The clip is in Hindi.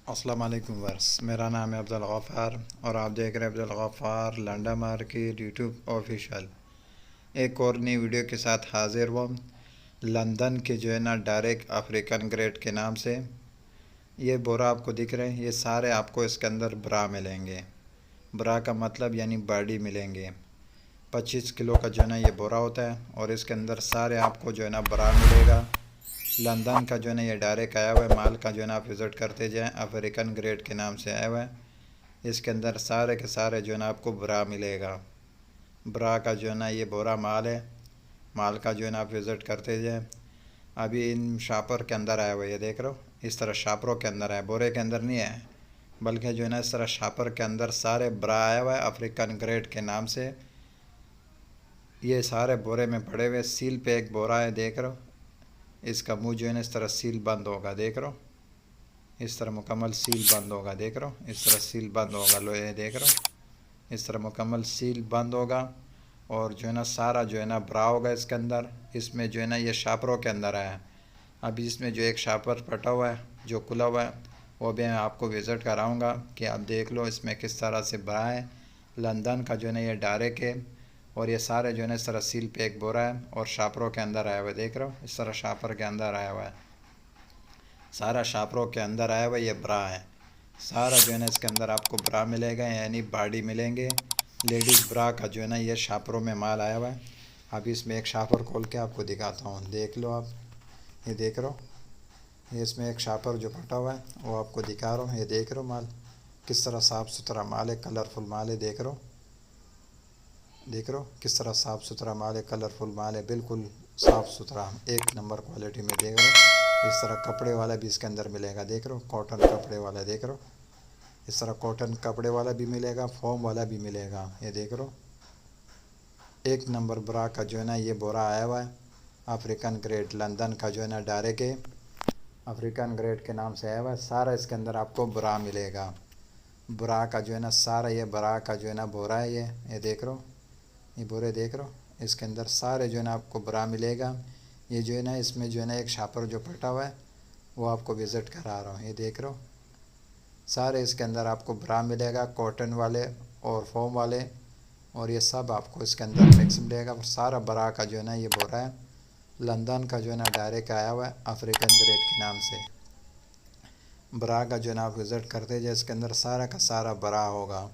अस्सलाम वालेकुम वर्स, मेरा नाम है अब्दुल गफ़ार और आप देख रहे हैं Abdul Gaffar Landa market YouTube official. एक और नई वीडियो के साथ हाजिर हुआ। लंदन के जो है ना डायरेक्ट अफ्रीकन ग्रेड के नाम से ये बोरा आपको दिख रहे हैं, ये सारे आपको इसके अंदर ब्रा मिलेंगे। ब्रा का मतलब यानी बॉडी मिलेंगे। 25 किलो का जो है ना ये बोरा होता है और इसके अंदर सारे आपको जो है ना ब्रा मिलेगा। लंदन का जो है ना ये डायरेक्ट आया हुआ है माल का जो है ना आप विज़िट करते जाएं, अफ्रीकन ग्रेड के नाम से आया हुआ है। इसके अंदर सारे के सारे जो है ना आपको ब्रा मिलेगा। ब्रा का जो है ना ये बोरा माल है, माल का जो है ना आप विज़िट करते जाएं। अभी इन शापर के अंदर आया हुआ है, ये देख रहे हो, इस तरह शापरों के अंदर है, बोरे के अंदर नहीं है, बल्कि जो है ना इस तरह शापर के अंदर सारे ब्रा आया हुआ है अफ्रीकन ग्रेड के नाम से। ये सारे बोरे में पड़े हुए सील पे एक बोरा है, देख रहे हो, इसका मुंह जो है ना इस तरह सील बंद होगा, देख रहे हो, इस तरह मुकम्मल सील बंद होगा, देख रहे हो, इस तरह सील बंद होगा, लो ये देख रहे हो, इस तरह मुकम्मल सील बंद होगा। और जो है ना सारा जो है ना ब्रा होगा इसके अंदर। इसमें जो है ना ये शापरों के अंदर आया। अभी इसमें जो एक शापर पटा हुआ है जो खुला हुआ है वो भी मैं आपको विज़िट कराऊंगा कि आप देख लो इसमें किस तरह से ब्रा है। लंदन का जो है ना ये डायरेक्ट है और ये सारे जो है ना इस तरह सील पे एक बोरा है और शापरों के अंदर आया हुआ है, देख रहे हो, इस तरह शापर के अंदर आया हुआ है, सारा शापरों के अंदर आया हुआ ये ब्रा है। सारा जो है ना इसके अंदर आपको ब्रा मिलेगा यानी बॉडी मिलेंगे। लेडीज़ ब्रा का जो है ना ये शापरों में माल आया हुआ है। अभी इसमें एक शापर खोल के आपको दिखाता हूँ, देख लो आप, ये देख रहे हो, ये इसमें एक शापर जो फटा हुआ है वो आपको दिखा रहा हूँ। ये देख रहे हो माल किस तरह साफ़ सुथरा माल है, कलरफुल माल है, देख रहे हो, देख रहे हो किस तरह साफ़ सुथरा माल है, कलरफुल माल है, बिल्कुल साफ़ सुथरा एक नंबर क्वालिटी में, देख रहे हो। इस तरह कपड़े वाला भी इसके अंदर मिलेगा, देख रहे हो, कॉटन कपड़े वाला, देख रहे हो, इस तरह कॉटन कपड़े वाला भी मिलेगा, फॉर्म वाला भी मिलेगा, ये देख रहे हो। एक नंबर ब्रा का जो है ना ये बोरा आया हुआ है अफ्रीकन ग्रेड, लंदन का जो है ना डायरेक्ट है अफ्रीकन ग्रेड के नाम से आया हुआ है। सारा इसके अंदर आपको ब्रा मिलेगा। ब्रा का जो है ना सारा ये ब्रा का जो है ना बोरा है, ये देख रहे हो, ये बोरे देख रहे हो, इसके अंदर सारे जो है ना आपको ब्रा मिलेगा। ये जो है ना इसमें जो है ना एक शापर जो फटा हुआ है वो आपको विज़िट करा रहा हूँ, ये देख रहे हो, सारे इसके अंदर आपको ब्रा मिलेगा, कॉटन वाले और फॉर्म वाले, और ये सब आपको इसके अंदर मिक्स मिलेगा। और सारा ब्रा का जो है ना ये बोरा है लंदन का जो है ना डायरेक्ट आया हुआ है अफ्रीकन ग्रेड के नाम से। ब्रा का जो है ना आप विज़िट करते जाए, इसके अंदर सारा का सारा ब्रा होगा।